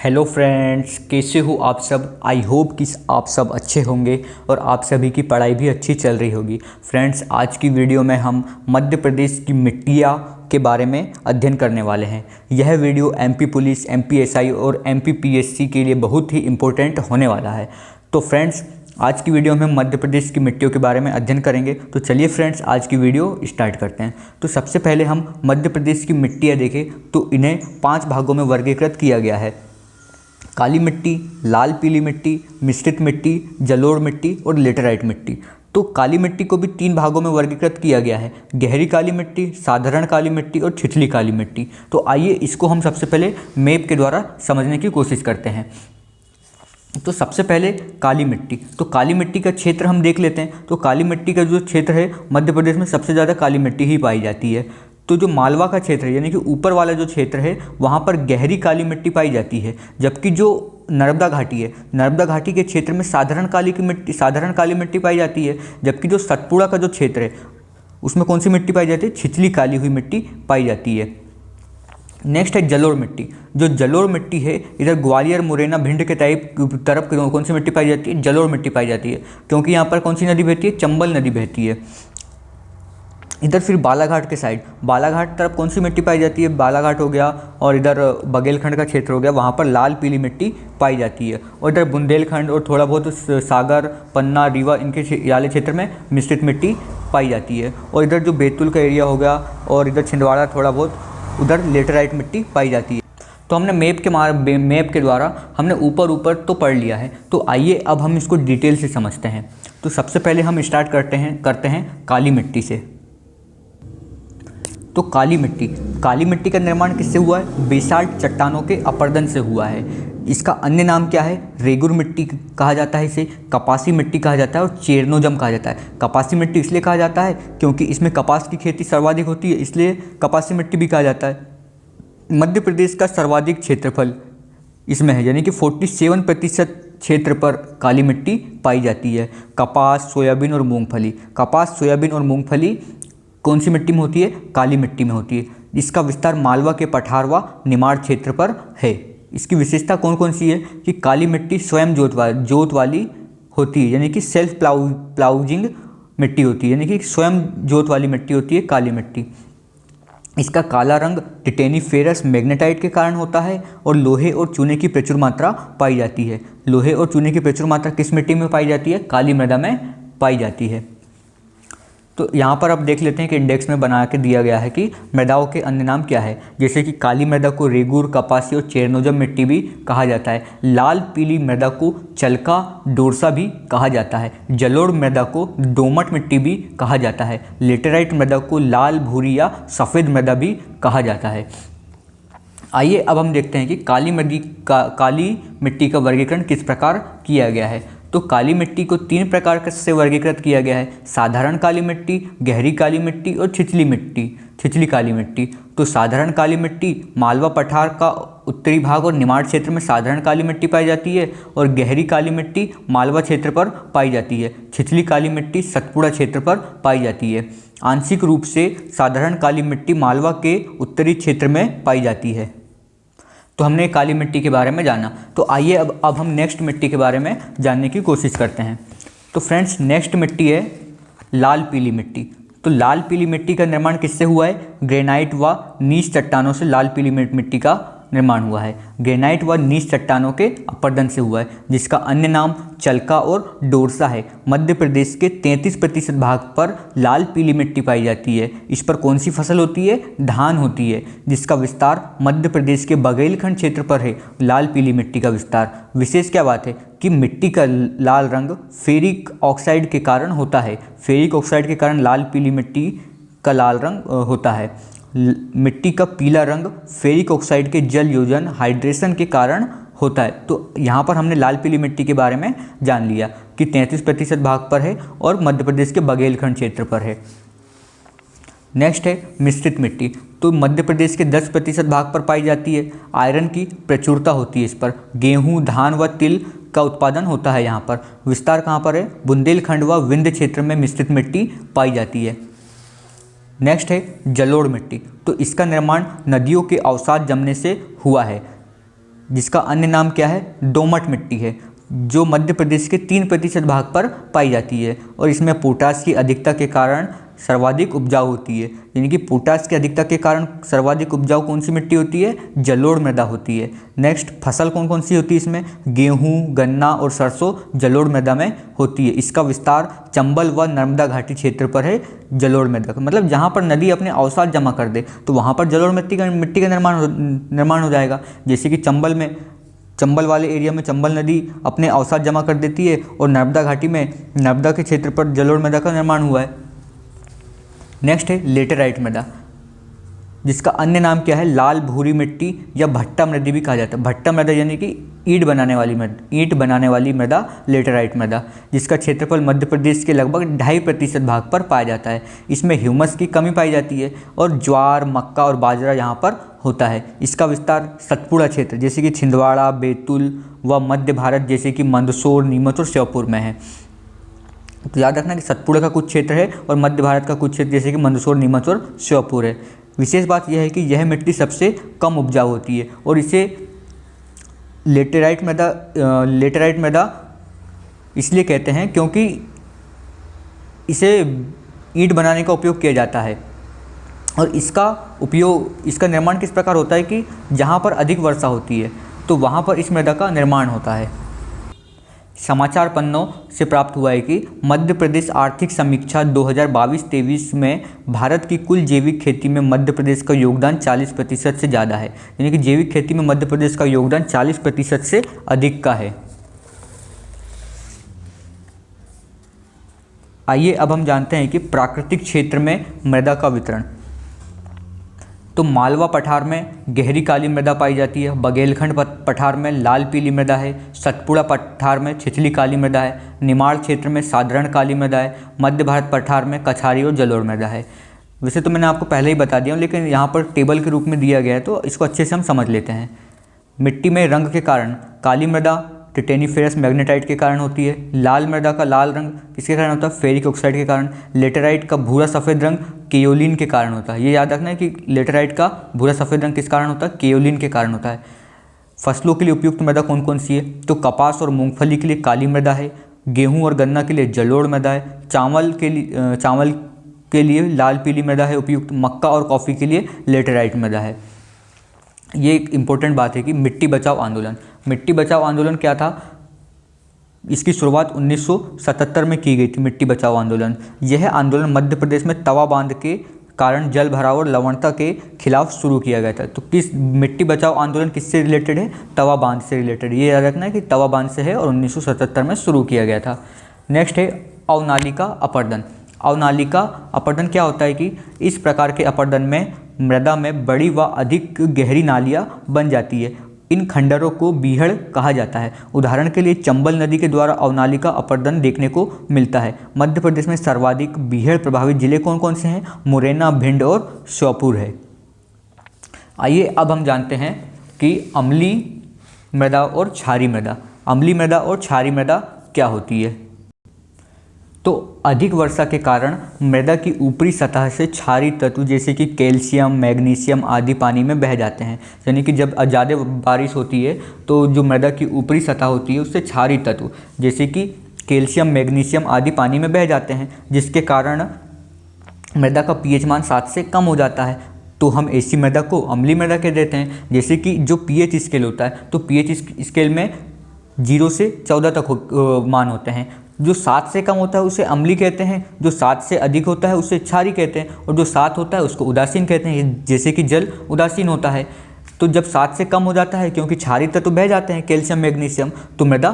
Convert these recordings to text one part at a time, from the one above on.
Hello friends, कैसे हो आप सब। आई होप कि आप सब अच्छे होंगे और आप सभी की पढ़ाई भी अच्छी चल रही होगी। फ्रेंड्स, आज की वीडियो में हम मध्य प्रदेश की मिट्टियाँ के बारे में अध्ययन करने वाले हैं। यह video MP police, MP SI और एमपी पीएससी के लिए बहुत ही इम्पोर्टेंट होने वाला है। तो फ्रेंड्स, आज की वीडियो में हम मध्य प्रदेश की मिट्टियों के बारे में अध्ययन करेंगे। तो चलिए फ्रेंड्स, आज की वीडियो स्टार्ट करते हैं। तो सबसे पहले हम मध्य प्रदेश की मिट्टियाँ देखें तो इन्हें 5 भागों में वर्गीकृत किया गया है। काली मिट्टी, लाल पीली मिट्टी, मिश्रित मिट्टी, जलोढ़ मिट्टी और लेटेराइट मिट्टी। तो काली मिट्टी को भी 3 भागों में वर्गीकृत किया गया है, गहरी काली मिट्टी, साधारण काली मिट्टी और छिछली काली मिट्टी। तो आइए इसको हम सबसे पहले मैप के द्वारा समझने की कोशिश करते हैं। तो सबसे पहले काली मिट्टी। तो काली मिट्टी का क्षेत्र हम देख लेते हैं। तो काली मिट्टी का जो क्षेत्र है, मध्य प्रदेश में सबसे ज़्यादा काली मिट्टी ही पाई जाती है। तो जो मालवा का क्षेत्र है, यानी कि ऊपर वाला जो क्षेत्र है, वहाँ पर गहरी काली मिट्टी पाई जाती है। जबकि जो नर्मदा घाटी है, नर्मदा घाटी के क्षेत्र में साधारण काली मिट्टी पाई जाती है। जबकि जो सतपुड़ा का जो क्षेत्र है, उसमें कौन सी मिट्टी पाई जाती है? छिछली काली हुई मिट्टी पाई जाती है। नेक्स्ट है जलोढ़ मिट्टी। जो जलोढ़ मिट्टी है, इधर ग्वालियर, मुरैना, भिंड के तरफ कौन सी मिट्टी पाई जाती है? जलोढ़ मिट्टी पाई जाती है, क्योंकि यहाँ पर कौन सी नदी बहती है? चंबल नदी बहती है। इधर फिर बालाघाट के साइड, बालाघाट तरफ कौन सी मिट्टी पाई जाती है? बालाघाट हो गया, और इधर बघेलखंड का क्षेत्र हो गया, वहाँ पर लाल पीली मिट्टी पाई जाती है। और इधर बुंदेलखंड और थोड़ा बहुत सागर, पन्ना, रीवा, इनके याले क्षेत्र में मिश्रित मिट्टी पाई जाती है। और इधर जो बैतूल का एरिया हो गया और इधर छिंदवाड़ा थोड़ा बहुत, उधर लेटेराइट मिट्टी पाई जाती है। तो हमने मैप के द्वारा हमने ऊपर तो पढ़ लिया है। तो आइए अब हम इसको डिटेल से समझते हैं। तो सबसे पहले हम स्टार्ट करते हैं काली मिट्टी से। तो काली मिट्टी का निर्माण किससे हुआ है? बेसाल्ट चट्टानों के अपर्दन से हुआ है। इसका अन्य नाम क्या है? रेगुर मिट्टी कहा जाता है, इसे कपासी मिट्टी कहा जाता है और चेरनोजम कहा जाता है। कपासी मिट्टी इसलिए कहा जाता है क्योंकि इसमें कपास की खेती सर्वाधिक होती है, इसलिए कपासी मिट्टी भी कहा जाता है। मध्य प्रदेश का सर्वाधिक क्षेत्रफल इसमें है, यानी कि 47% क्षेत्र पर काली मिट्टी पाई जाती है। कपास, सोयाबीन और मूंगफली कौन सी मिट्टी में होती है? काली मिट्टी में होती है। इसका विस्तार मालवा के पठारवा, निमाड़ क्षेत्र पर है। इसकी विशेषता कौन कौन सी है? कि काली मिट्टी स्वयं जोत वाली होती है, यानी कि सेल्फ प्लाउजिंग मिट्टी होती है, यानी कि स्वयं जोत वाली मिट्टी होती है काली मिट्टी। इसका काला रंग टिटेनीफेरस मैग्नेटाइट के कारण होता है और लोहे और चूने की प्रचुर मात्रा पाई जाती है। लोहे और चूने की प्रचुर मात्रा किस मिट्टी में पाई जाती है? काली मृदा में पाई जाती है। तो यहाँ पर अब देख लेते हैं कि इंडेक्स में बना के दिया गया है कि मृदाओं के अन्य नाम क्या है। जैसे कि काली मृदा को रेगुर, कपासी और चेरनोजम मिट्टी भी कहा जाता है। लाल पीली मृदा को चलका, डोरसा भी कहा जाता है। जलोढ़ मृदा को दोमट मिट्टी भी कहा जाता है। लेटेराइट मृदा को लाल, भूरी या सफ़ेद मृदा भी कहा जाता है। आइए अब हम देखते हैं कि काली मिट्टी का वर्गीकरण किस प्रकार किया गया है। तो काली मिट्टी को 3 प्रकार से वर्गीकृत किया गया है: साधारण काली मिट्टी, गहरी काली मिट्टी और छिछली काली मिट्टी। तो साधारण काली मिट्टी मालवा पठार का उत्तरी भाग और निमाड़ क्षेत्र में साधारण काली मिट्टी पाई जाती है, और गहरी काली मिट्टी मालवा क्षेत्र पर पाई जाती है। छिछली काली मिट्टी सतपुड़ा क्षेत्र पर पाई जाती है। आंशिक रूप से साधारण काली मिट्टी मालवा के उत्तरी क्षेत्र में पाई जाती है। तो हमने काली मिट्टी के बारे में जाना। तो आइए अब हम नेक्स्ट मिट्टी के बारे में जानने की कोशिश करते हैं। तो फ्रेंड्स, नेक्स्ट मिट्टी है लाल पीली मिट्टी। तो लाल पीली मिट्टी का निर्माण किससे हुआ है? ग्रेनाइट व नीच चट्टानों से लाल पीली मिट्टी का निर्माण हुआ है। ग्रेनाइट व नीच चट्टानों के अपर्दन से हुआ है, जिसका अन्य नाम चलका और डोरसा है। मध्य प्रदेश के 33% भाग पर लाल पीली मिट्टी पाई जाती है। इस पर कौन सी फसल होती है? धान होती है, जिसका विस्तार मध्य प्रदेश के बघेलखंड क्षेत्र पर है। लाल पीली मिट्टी का विस्तार। विशेष क्या बात है कि मिट्टी का लाल रंग फेरिक ऑक्साइड के कारण होता है। फेरिक ऑक्साइड के कारण लाल पीली मिट्टी का लाल रंग होता है। मिट्टी का पीला रंग फेरिक ऑक्साइड के जल योजन, हाइड्रेशन के कारण होता है। तो यहाँ पर हमने लाल पीली मिट्टी के बारे में जान लिया कि 33% भाग पर है और मध्य प्रदेश के बघेलखंड क्षेत्र पर है। नेक्स्ट है मिश्रित मिट्टी। तो मध्य प्रदेश के 10% भाग पर पाई जाती है। आयरन की प्रचुरता होती है इस पर। गेहूँ, धान व तिल का उत्पादन होता है यहाँ पर। विस्तार कहाँ पर है? बुंदेलखंड व विंध्य क्षेत्र में मिश्रित मिट्टी पाई जाती है। नेक्स्ट है जलोढ़ मिट्टी। तो इसका निर्माण नदियों के अवसाद जमने से हुआ है। जिसका अन्य नाम क्या है, दोमट मिट्टी है, जो मध्य प्रदेश के 3% भाग पर पाई जाती है और इसमें पोटास की अधिकता के कारण सर्वाधिक उपजाऊ होती है। यानी कि पोटास की अधिकता के कारण सर्वाधिक उपजाऊ कौन सी मिट्टी होती है, जलोढ़ मृदा होती है। नेक्स्ट, फसल कौन कौन सी होती है इसमें, गेहूं, गन्ना और सरसों जलोढ़ मृदा में होती है। इसका विस्तार चंबल व नर्मदा घाटी क्षेत्र पर है। जलोढ़ मृदा का मतलब जहाँ पर नदी अपने अवसाद जमा कर दे तो वहाँ पर जलोढ़ मिट्टी का निर्माण हो जाएगा। जैसे कि चंबल वाले एरिया में चंबल नदी अपने अवसाद जमा कर देती है और नर्मदा घाटी में नर्मदा के क्षेत्र पर जलोढ़ मृदा का निर्माण हुआ है। नेक्स्ट है लेटेराइट मृदा, जिसका अन्य नाम क्या है, लाल भूरी मिट्टी या भट्टा मृदा भी कहा जाता है। भट्टा मृदा यानी कि ईंट बनाने वाली मृदा लेटेराइट मृदा, जिसका क्षेत्रफल मध्य प्रदेश के लगभग 2.5% भाग पर पाया जाता है। इसमें ह्यूमस की कमी पाई जाती है और ज्वार, मक्का और बाजरा यहाँ पर होता है। इसका विस्तार सतपुड़ा क्षेत्र जैसे कि छिंदवाड़ा, बैतूल व मध्य भारत जैसे कि मंदसौर, नीमच और श्योपुर में है। तो याद रखना कि सतपुड़ा का कुछ क्षेत्र है और मध्य भारत का कुछ क्षेत्र जैसे कि मंदसौर, नीमच और श्योपुर है। विशेष बात यह है कि यह मिट्टी सबसे कम उपजाऊ होती है और इसे लेटेराइट मृदा इसलिए कहते हैं क्योंकि इसे ईंट बनाने का उपयोग किया जाता है। और इसका निर्माण किस प्रकार होता है कि जहाँ पर अधिक वर्षा होती है तो वहाँ पर इस मृदा का निर्माण होता है। समाचार पन्नों से प्राप्त हुआ है कि मध्य प्रदेश आर्थिक समीक्षा 2022-23 में भारत की कुल जैविक खेती में मध्य प्रदेश का योगदान 40% से ज़्यादा है। यानी कि जैविक खेती में मध्य प्रदेश का योगदान 40% से अधिक का है। आइए अब हम जानते हैं कि प्राकृतिक क्षेत्र में मृदा का वितरण। तो मालवा पठार में गहरी काली मृदा पाई जाती है, बघेलखंड पठार में लाल पीली मृदा है, सतपुड़ा पठार में छिछली काली मृदा है, निमाड़ क्षेत्र में साधारण काली मृदा है, मध्य भारत पठार में कछारी और जलोढ़ मृदा है। वैसे तो मैंने आपको पहले ही बता दिया हूँ, लेकिन यहाँ पर टेबल के रूप में दिया गया है तो इसको अच्छे से हम समझ लेते हैं। मिट्टी में रंग के कारण काली मृदा टिटेनिफेरस मैग्नेटाइट के कारण होती है। लाल मृदा का लाल रंग किसके कारण होता है, फेरिक ऑक्साइड के कारण। लेटेराइट का भूरा सफ़ेद रंग केओलिन के कारण होता है। ये याद रखना है कि लेटेराइट का भूरा सफ़ेद रंग किस कारण होता है, केओलिन के कारण होता है। फसलों के लिए उपयुक्त मृदा कौन कौन सी है, तो कपास और मूंगफली के लिए काली मृदा है, गेहूँ और गन्ना के लिए जलोढ़ मृदा है, चावल के लिए लाल पीली मृदा है उपयुक्त, मक्का और कॉफ़ी के लिए लेटेराइट मृदा है। ये एक इम्पोर्टेंट बात है कि मिट्टी बचाओ आंदोलन क्या था, इसकी शुरुआत 1977 में की गई थी। मिट्टी बचाओ आंदोलन, यह आंदोलन मध्य प्रदेश में तवा बांध के कारण जल भराव और लवणता के खिलाफ शुरू किया गया था। तो किस मिट्टी बचाओ आंदोलन किससे रिलेटेड है, तवा बांध से रिलेटेड। ये याद रखना है कि तवा बांध से है और 1977 में शुरू किया गया था। नेक्स्ट है अवनालिका अपर्दन। अवनालिका अपर्दन क्या होता है कि इस प्रकार के अपर्दन में मृदा में बड़ी व अधिक गहरी नालियाँ बन जाती है। इन खंडरों को बीहड़ कहा जाता है। उदाहरण के लिए चंबल नदी के द्वारा अवनालिका अपर्दन देखने को मिलता है। मध्य प्रदेश में सर्वाधिक बीहड़ प्रभावित जिले कौन कौन से हैं, मुरैना, भिंड और श्योपुर है। आइए अब हम जानते हैं कि अम्लीय मृदा और क्षारीय मृदा। अम्लीय मृदा और क्षारीय मृदा क्या होती है। तो अधिक वर्षा के कारण मृदा की ऊपरी सतह से क्षारीय तत्व जैसे कि कैल्शियम, मैग्नीशियम आदि पानी में बह जाते हैं। यानी कि जब ज़्यादा बारिश होती है तो जो मृदा की ऊपरी सतह होती है उससे क्षारीय तत्व जैसे कि कैल्शियम, मैग्नीशियम आदि पानी में बह जाते हैं, जिसके कारण मृदा का पीएच मान 7 से कम हो जाता है। तो हम ऐसी मृदा को अम्लीय मृदा कह देते हैं। जैसे कि जो पीएच स्केल होता है तो पीएच स्केल में 0 से 14 तक मान होते हैं। जो 7 से कम होता है उसे अम्लीय कहते हैं, जो 7 से अधिक होता है उसे क्षारीय कहते हैं, और जो 7 होता है उसको उदासीन कहते हैं। जैसे कि जल उदासीन होता है। तो जब 7 से कम हो जाता है क्योंकि क्षारीय तत्व बह जाते हैं कैल्शियम, मैग्नीशियम, तो मृदा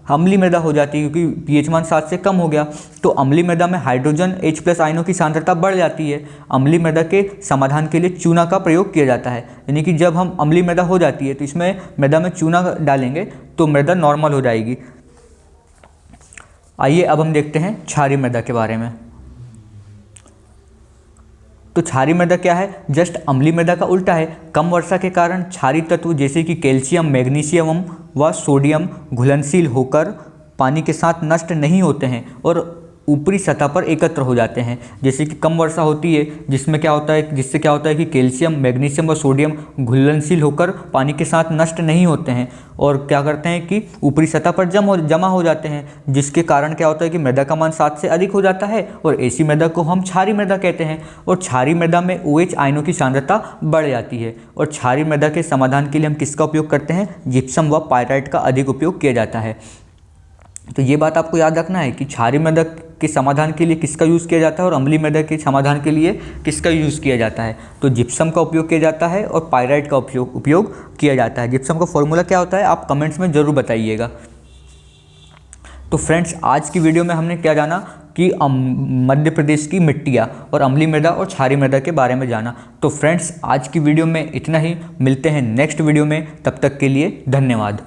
अम्लीय मृदा हो जाती है क्योंकि पीएच मान 7 से कम हो गया। तो अम्लीय मृदा में हाइड्रोजन H+ आयनों की सांद्रता बढ़ जाती है। अम्लीय मृदा के समाधान के लिए चूना का प्रयोग किया जाता है। यानी कि जब हम अम्लीय मृदा हो जाती है तो इसमें मृदा में चूना डालेंगे तो मृदा नॉर्मल हो जाएगी। आइए अब हम देखते हैं क्षारीय मृदा के बारे में। तो क्षारीय मृदा क्या है, जस्ट अम्लीय मृदा का उल्टा है। कम वर्षा के कारण क्षारीय तत्व जैसे कि कैल्शियम, मैग्नीशियम व सोडियम घुलनशील होकर पानी के साथ नष्ट नहीं होते हैं और ऊपरी सतह पर एकत्र हो जाते हैं। जैसे कि कम वर्षा होती है जिससे क्या होता है कि कैल्शियम, मैग्नीशियम और सोडियम घुलनशील होकर पानी के साथ नष्ट नहीं होते हैं और क्या करते हैं कि ऊपरी सतह पर जमा हो जाते हैं, जिसके कारण क्या होता है कि मृदा का मान 7 से अधिक हो जाता है और ऐसी मृदा को हम क्षारीय मृदा कहते हैं। और क्षारीय मृदा में OH आयनों की सांद्रता बढ़ जाती है और क्षारीय मृदा के समाधान के लिए हम किसका उपयोग करते हैं? जिप्सम व पायराइट का अधिक उपयोग किया जाता है। तो ये बात आपको याद रखना है कि क्षारीय मृदा के समाधान के लिए किसका यूज़ किया जाता है और अम्लीय मृदा के समाधान के लिए किसका यूज़ किया जाता है? तो जिप्सम का उपयोग किया जाता है और पायराइट का उपयोग किया जाता है। जिप्सम का फॉर्मूला क्या होता है आप कमेंट्स में ज़रूर बताइएगा। तो फ्रेंड्स, आज की वीडियो में हमने क्या जाना कि मध्य प्रदेश की मिट्टियाँ और अम्लीय मृदा और क्षारीय मृदा के बारे में जाना। तो फ्रेंड्स, आज की वीडियो में इतना ही। मिलते हैं नेक्स्ट वीडियो में, तब तक के लिए धन्यवाद।